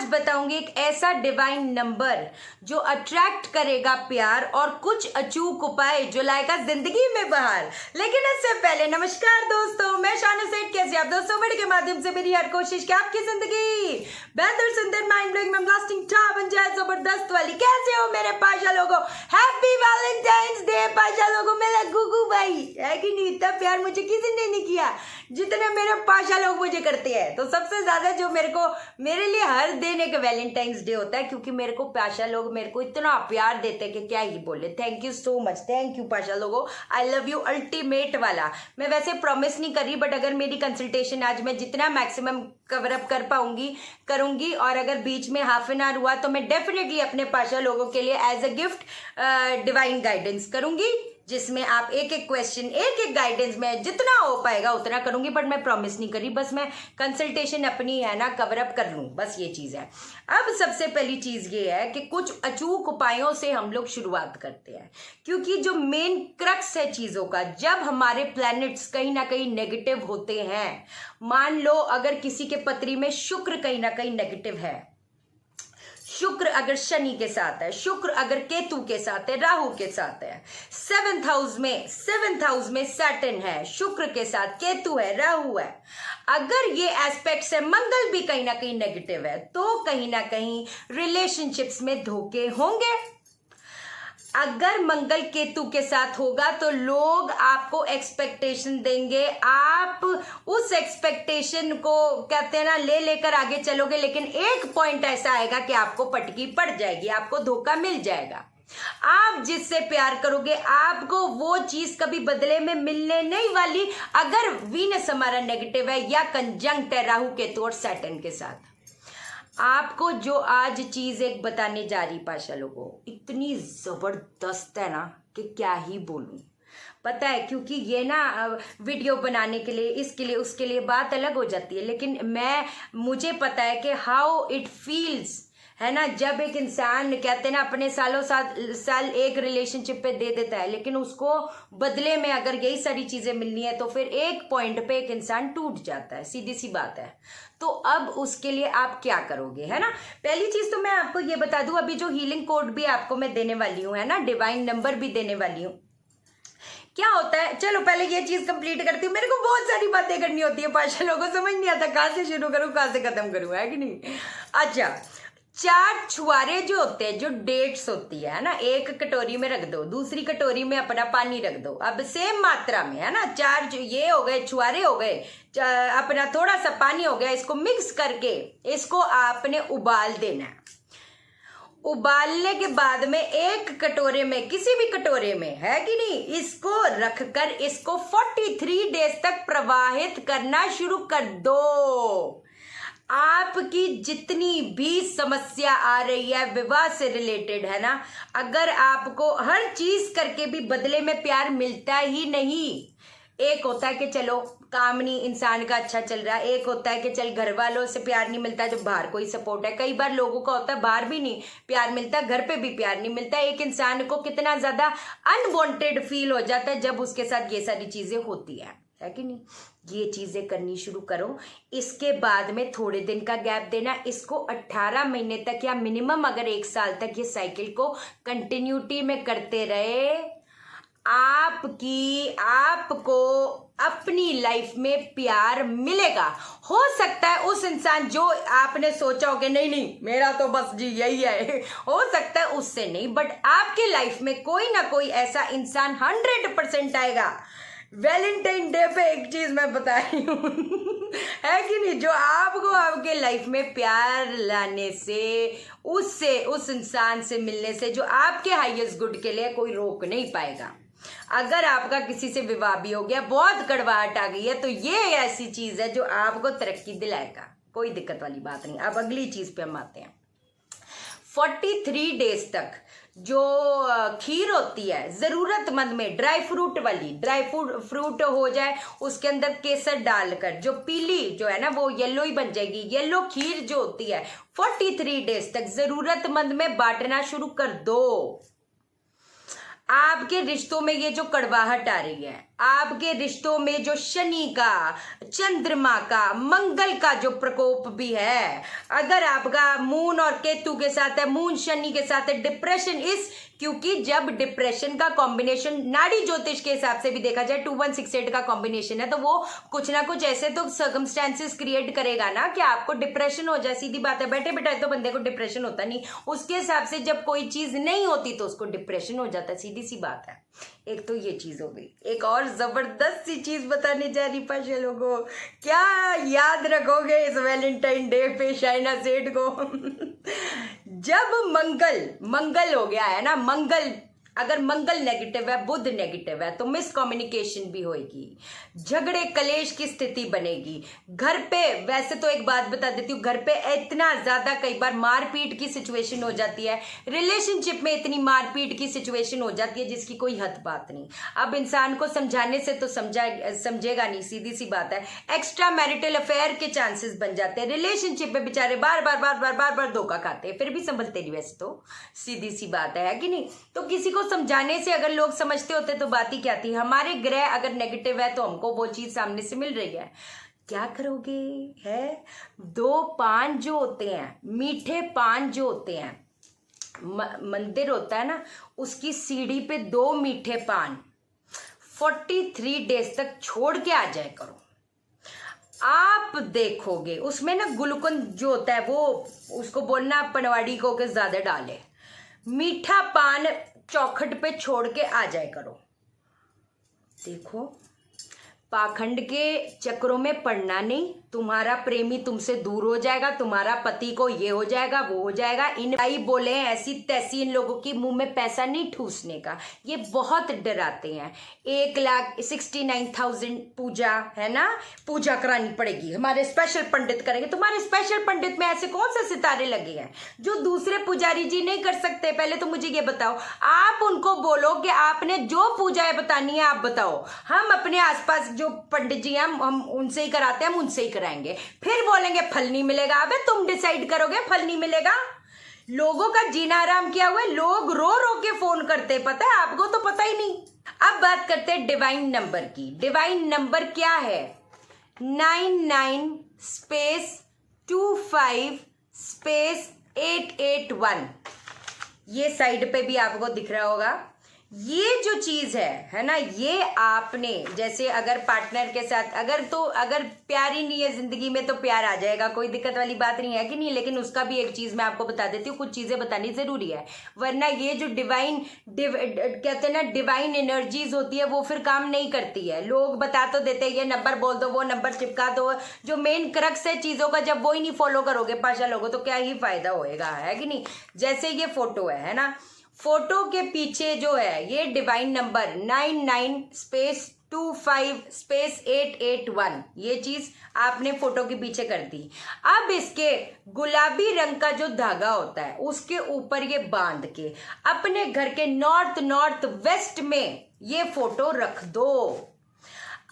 आज बताऊंगी एक ऐसा डिवाइन नंबर जो अट्रैक्ट करेगा प्यार और कुछ अचूक उपाय जो लाएगा जिंदगी में बाहर। लेकिन इससे पहले नमस्कार दोस्तों, मैं शानू सेठ। कैसे आप दोस्तों? वीडियो के माध्यम से मेरी हर कोशिश कि आपकी जिंदगी बेहतर, सुंदर, माइंड ब्लोइंग में ब्लास्टिंग टॉप बन जाए, जबरदस्त वाली। कैसे हो मेरे पाशा लोगों? हैप्पी वैलेंटाइंस डे पाशा लोगों। मेरा गुगू भाई है कि नहीं, इतना प्यार मुझे किसी ने नहीं किया जितने मेरे पाशा लोग मुझे करते हैं। तो सबसे ज्यादा जो मेरे लिए हर दिन एक वैलेंटाइंस डे होता है, क्योंकि मेरे को पाशा लोग मेरे को इतना प्यार देते हैं कि क्या ही बोले। Thank you so much, thank you Pasha लोगों, आई लव यू अल्टीमेट वाला। मैं वैसे प्रॉमिस नहीं कर रही, बट अगर मेरी कंसल्टेशन आज मैं जितना मैक्सिमम कवर अप कर पाऊंगी करूंगी, और अगर बीच में हाफ एन आवर हुआ तो मैं डेफिनेटली अपने पाशा लोगों के लिए as a gift divine guidance करूंगी, जिसमें आप एक एक क्वेश्चन, एक एक गाइडेंस में जितना हो पाएगा उतना करूंगी। बट मैं प्रॉमिस नहीं करी, बस मैं कंसल्टेशन अपनी है ना कवर अप कर लूं, बस ये चीज है। अब सबसे पहली चीज ये है कि कुछ अचूक उपायों से हम लोग शुरुआत करते हैं, क्योंकि जो मेन क्रक्स है चीजों का, जब हमारे प्लैनेट्स कहीं ना कहीं नेगेटिव होते हैं, मान लो अगर किसी के पत्री में शुक्र कहीं ना कहीं नेगेटिव है, शुक्र अगर शनि के साथ है, शुक्र अगर केतु के साथ है, राहु के साथ है, सेवेंथ हाउस में सैटर्न है, शुक्र के साथ केतु है, राहु है, अगर ये एस्पेक्ट्स है, मंगल भी कहीं ना कहीं नेगेटिव है, तो कहीं ना कहीं रिलेशनशिप्स में धोखे होंगे। अगर मंगल केतु के साथ होगा तो लोग आपको एक्सपेक्टेशन देंगे, आप उस एक्सपेक्टेशन को कहते हैं ना ले लेकर आगे चलोगे, लेकिन एक पॉइंट ऐसा आएगा कि आपको पटकी पड़ जाएगी, आपको धोखा मिल जाएगा। आप जिससे प्यार करोगे आपको वो चीज कभी बदले में मिलने नहीं वाली, अगर वीनस हमारा नेगेटिव है या कंजंक्ट है राहु केतु और सैटर्न के साथ। आपको जो आज चीज एक बताने जा रही पाशा लोगों, इतनी जबरदस्त है ना कि क्या ही बोलूं। पता है, क्योंकि ये ना वीडियो बनाने के लिए, इसके लिए, उसके लिए बात अलग हो जाती है, लेकिन मुझे पता है कि हाउ इट फील्स है ना, जब एक इंसान कहते हैं ना अपने सालों साल एक रिलेशनशिप पे दे देता है, लेकिन उसको बदले में अगर यही सारी चीजें मिलनी है तो फिर एक पॉइंट पे एक इंसान टूट जाता है, सीधी सी बात है। तो अब उसके लिए आप क्या करोगे, है ना। पहली चीज तो मैं आपको ये बता दूं, अभी जो हीलिंग कोड भी आपको मैं देने वाली हूँ, है ना, डिवाइन नंबर भी देने वाली हूँ। क्या होता है, चलो पहले ये चीज कंप्लीट करती हूँ। मेरे को बहुत सारी बातें करनी होती है पाशा लोगों, समझ नहीं आता कहाँ से शुरू करूँ कहाँ से खत्म करूँ, है कि नहीं। अच्छा, 4 छुआरे जो होते हैं, जो डेट्स होती है ना, एक कटोरी में रख दो, दूसरी कटोरी में अपना पानी रख दो, अब सेम मात्रा में, है ना। 4 जो ये हो गए छुआरे हो गए, अपना थोड़ा सा पानी हो गया, इसको मिक्स करके इसको आपने उबाल देना है। उबालने के बाद में एक कटोरे में, किसी भी कटोरे में, है कि नहीं, इसको रखकर इसको 43 डेज तक प्रवाहित करना शुरू कर दो। आपकी जितनी भी समस्या आ रही है विवाह से रिलेटेड, है ना, अगर आपको हर चीज करके भी बदले में प्यार मिलता ही नहीं, एक होता है कि चलो काम नहीं इंसान का अच्छा चल रहा है, एक होता है कि चल घर वालों से प्यार नहीं मिलता जब बाहर कोई सपोर्ट है, कई बार लोगों का होता है बाहर भी नहीं प्यार मिलता, घर पे भी प्यार नहीं मिलता। एक इंसान को कितना ज्यादा अनवांटेड फील हो जाता है जब उसके साथ ये सारी चीजें होती है कि नहीं। ये चीजें करनी शुरू करो। इसके बाद में थोड़े दिन का गैप देना, इसको 18 महीने तक या मिनिमम अगर 1 साल तक ये साइकिल को कंटिन्यूटी में करते रहे, आपको अपनी लाइफ में प्यार मिलेगा। हो सकता है उस इंसान जो आपने सोचा हो कि नहीं मेरा तो बस जी यही है, हो सकता है उससे नहीं, बट आपके लाइफ में कोई ना कोई ऐसा इंसान 100% आएगा। वैलेंटाइन डे पे एक चीज मैं बता रही हूँ है कि नहीं, जो आपको आपके लाइफ में प्यार लाने से, उस इंसान से मिलने से, जो आपके हाईएस्ट गुड के लिए कोई रोक नहीं पाएगा। अगर आपका किसी से विवाह भी हो गया, बहुत कड़वाहट आ गई है, तो ये ऐसी चीज है जो आपको तरक्की दिलाएगा, कोई दिक्कत वाली बात नहीं। अब अगली चीज पे हम आते हैं। 43 डेज तक जो खीर होती है जरूरतमंद में, ड्राई फ्रूट वाली, ड्राई फ्रूट हो जाए, उसके अंदर केसर डालकर, जो पीली जो है ना वो येलो ही बन जाएगी, येलो खीर जो होती है, 43 डेज तक जरूरतमंद में बांटना शुरू कर दो। आपके रिश्तों में ये जो कड़वाहट आ रही है, आपके रिश्तों में जो शनि का, चंद्रमा का, मंगल का जो प्रकोप भी है, अगर आपका मून और केतु के साथ है, मून शनि के साथ है, डिप्रेशन इस, क्योंकि जब डिप्रेशन का कॉम्बिनेशन नाड़ी ज्योतिष के हिसाब से भी देखा जाए 2168 का कॉम्बिनेशन है, तो वो कुछ ना कुछ ऐसे तो सर्कमस्टेंसेस क्रिएट करेगा ना कि आपको डिप्रेशन हो जाए। सीधी बात है, बैठे बैठे तो बंदे को डिप्रेशन होता नहीं, उसके हिसाब से जब कोई चीज नहीं होती तो उसको डिप्रेशन हो जाता है, सीधी सी बात है। एक तो ये चीज हो गई। एक और जबरदस्त सी चीज बताने जा रही पाशा लोगों, क्या याद रखोगे इस वैलेंटाइन डे पे शाइना सेठ को जब मंगल हो गया है ना, मंगल, अगर मंगल नेगेटिव है, बुध नेगेटिव है, तो मिसकम्युनिकेशन भी होगी, झगड़े कलेश की स्थिति बनेगी घर पे। वैसे तो एक बात बता देती हूँ, घर पे इतना ज्यादा कई बार मारपीट की सिचुएशन हो जाती है, रिलेशनशिप में इतनी मारपीट की सिचुएशन हो जाती है जिसकी कोई हद बात नहीं। अब इंसान को समझाने से तो समझेगा नहीं, सीधी सी बात है। एक्स्ट्रा मैरिटल अफेयर के चांसेस बन जाते हैं, रिलेशनशिप में बेचारे बार बार धोखा खाते हैं, फिर भी संभलते नहीं, वैसे तो सीधी सी बात है कि नहीं। तो किसी को समझाने से अगर लोग समझते होते तो बात ही क्या थी। हमारे ग्रह अगर नेगेटिव है तो हमको वो चीज सामने से मिल रही है, क्या करोगे है। 2 पान जो होते हैं, मीठे पान जो होते हैं, मंदिर होता है ना, उसकी सीढ़ी पे 2 मीठे पान 43 डेज तक छोड़ के आ जाए करो। आप देखोगे उसमें ना गुलकंद जो होता है वो, उसको बोलना पनवाड़ी को के ज्यादा डाले, मीठा पान चौखट पे छोड़ के आ जाए करो। देखो, पाखंड के चक्रों में पड़ना नहीं, तुम्हारा प्रेमी तुमसे दूर हो जाएगा, तुम्हारा पति को ये हो जाएगा वो हो जाएगा। इन भाई बोले ऐसी तैसी, इन लोगों की मुंह में पैसा नहीं ठूसने का, ये बहुत डराते हैं। 1,69,000 पूजा है ना, पूजा करानी पड़ेगी, हमारे स्पेशल पंडित करेंगे। तुम्हारे स्पेशल पंडित में ऐसे कौन से सितारे लगे हैं जो दूसरे पुजारी जी नहीं कर सकते? पहले तो मुझे ये बताओ, आप उनको बोलो कि आपने जो पूजाएं बतानी है आप बताओ, हम अपने आसपास जो पंडित जी हैं हम उनसे ही कराते हैं, हम उनसे ही कराएंगे। फिर बोलेंगे फल नहीं मिलेगा। अबे तुम डिसाइड करोगे फल नहीं मिलेगा? लोगों का जीना आराम किया हुआ है, लोग रो रो के फोन करते, पता है आपको? तो पता ही नहीं। अब बात करते हैं डिवाइन नंबर की। डिवाइन नंबर क्या है? 99 स्पेस 25 स्पेस 881। ये साइड पे भी आपको दिख रहा होगा। ये जो चीज है ना, ये आपने जैसे अगर पार्टनर के साथ अगर प्यार ही नहीं है जिंदगी में तो प्यार आ जाएगा, कोई दिक्कत वाली बात नहीं है कि नहीं। लेकिन उसका भी एक चीज मैं आपको बता देती हूँ, कुछ चीजें बतानी जरूरी है, वरना ये जो कहते हैं ना डिवाइन एनर्जीज होती है वो फिर काम नहीं करती है। लोग बता तो देते हैं ये नंबर बोल दो, वो नंबर चिपका दो, जो मेन क्रक्स है चीजों का जब वो ही नहीं फॉलो करोगे पाशा लोगों तो क्या ही फायदा होएगा, है कि नहीं। जैसे ये फोटो है ना, फोटो के पीछे जो है ये डिवाइन नंबर 99 स्पेस 25 स्पेस 881, ये चीज आपने फोटो के पीछे कर दी। अब इसके गुलाबी रंग का जो धागा होता है उसके ऊपर ये बांध के अपने घर के नॉर्थ वेस्ट में ये फोटो रख दो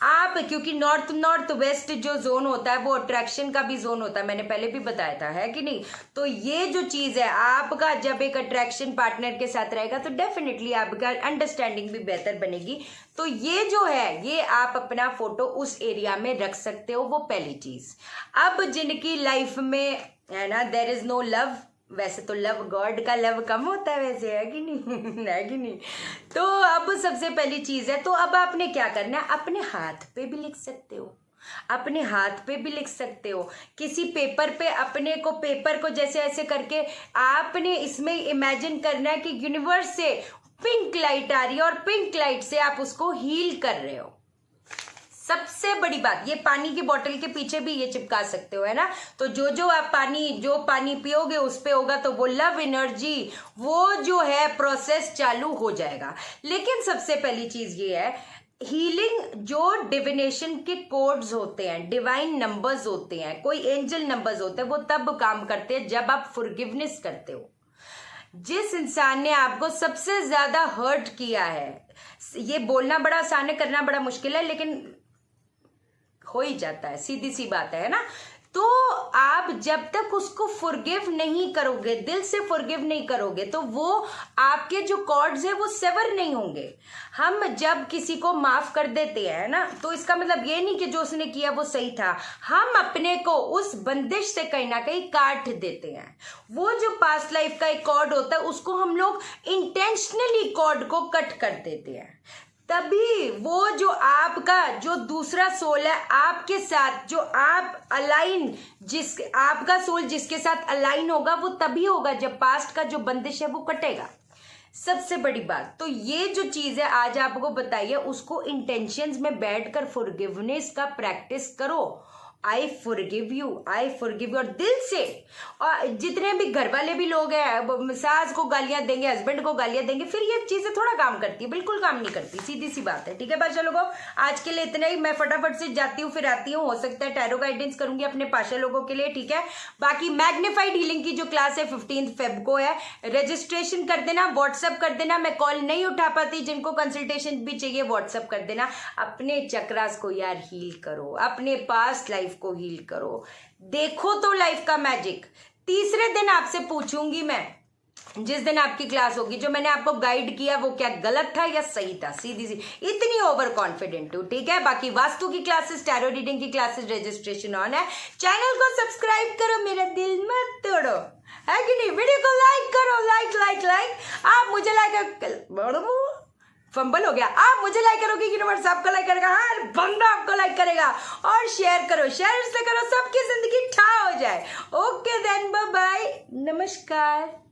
आप, क्योंकि नॉर्थ वेस्ट जो जोन होता है वो अट्रैक्शन का भी जोन होता है, मैंने पहले भी बताया था, है कि नहीं। तो ये जो चीज है, आपका जब एक अट्रैक्शन पार्टनर के साथ रहेगा तो डेफिनेटली आपका अंडरस्टैंडिंग भी बेहतर बनेगी। तो ये जो है ये आप अपना फोटो उस एरिया में रख सकते हो, वो पहली चीज। अब जिनकी लाइफ में है ना देयर इज नो लव, वैसे तो लव, गॉड का लव कम होता है वैसे, है कि नहीं है कि नहीं। तो अब सबसे पहली चीज है, तो अब आपने क्या करना है, अपने हाथ पे भी लिख सकते हो, अपने हाथ पे भी लिख सकते हो, किसी पेपर पे अपने को, पेपर को जैसे ऐसे करके आपने इसमें इमेजिन करना है कि यूनिवर्स से पिंक लाइट आ रही है और पिंक लाइट से आप उसको हील कर रहे हो। सबसे बड़ी बात, ये पानी की बोतल के पीछे भी ये चिपका सकते हो, है ना। तो जो आप पानी पियोगे उस पे होगा तो वो लव एनर्जी, वो जो है प्रोसेस चालू हो जाएगा। लेकिन सबसे पहली चीज ये है, हीलिंग जो डिविनेशन के कोड्स होते हैं, डिवाइन नंबर्स होते हैं, कोई एंजल नंबर्स होते हैं, वो तब काम करते हैं जब आप फॉरगिवनेस करते हो। जिस इंसान ने आपको सबसे ज्यादा हर्ट किया है, ये बोलना बड़ा आसान है, करना बड़ा मुश्किल है, लेकिन हो ही जाता है, सीधी सी बात है ना। तो आप जब तक उसको फॉरगिव नहीं करोगे, दिल से फॉरगिव नहीं करोगे, तो वो आपके जो कॉर्ड्स है वो सेवर नहीं होंगे। हम जब किसी को माफ कर देते हैं ना, तो इसका मतलब ये नहीं कि जो उसने किया वो सही था, हम अपने को उस बंदिश से कहीं ना कहीं काट देते हैं। वो जो पास्ट लाइफ का एक कॉर्ड होता है उसको हम लोग इंटेंशनली कॉर्ड को कट कर देते हैं। तभी वो जो आपका जो दूसरा सोल है आपके साथ, जो आप अलाइन, जिस आपका सोल जिसके साथ अलाइन होगा वो तभी होगा जब पास्ट का जो बंदिश है वो कटेगा। सबसे बड़ी बात तो ये जो चीज है आज आपको बताइए, उसको इंटेंशंस में बैठकर फॉरगिवनेस का प्रैक्टिस करो। I forgive you, I forgive you, और दिल से। और जितने भी घर वाले भी लोग हैं, सास को गालियां देंगे, हस्बैंड को गालियां देंगे, फिर ये चीजें थोड़ा काम करती है, बिल्कुल काम नहीं करती, सीधी सी बात है। ठीक है बच्चा लोगों, आज के लिए इतना ही। मैं फटाफट से जाती हूँ, फिर आती हूँ, हो सकता है टैरो गाइडेंस करूंगी अपने पाशा लोगों के लिए। ठीक है, बाकी मैग्नीफाइड हीलिंग की जो क्लास है 15 फेब को है, रजिस्ट्रेशन कर देना, व्हाट्सअप कर देना। मैं कॉल नहीं उठा पाती, जिनको कंसल्टेशन भी चाहिए व्हाट्सअप कर देना। अपने चक्रास को यार हील करो, अपने पास्ट लाइफ को हील करो, देखो तो लाइफ का मैजिक। तीसरे दिन आपसे पूछूंगी मैं, जिस दिन आपकी क्लास होगी, जो मैंने आपको गाइड किया वो क्या गलत था या सही था, सीधी सी, इतनी ओवर कॉन्फिडेंट हूं। ठीक है, बाकी वास्तु की क्लासेस, टैरो रीडिंग की क्लासेस, रजिस्ट्रेशन ऑन है। चैनल को सब्सक्राइब करो, मेरा दिल मत तोड़ो, है कि नहीं। वीडियो को लाइक करो, लाइक लाइक लाइक। आप मुझे लाइक, फंबल हो गया, आप मुझे लाइक करोगे, यूनिवर्स आपको लाइक करेगा, हर बंदा आपको लाइक करेगा। और शेयर करो, शेयर से करो, सबकी जिंदगी ठा हो जाए। ओके देन, बाय बाय, नमस्कार।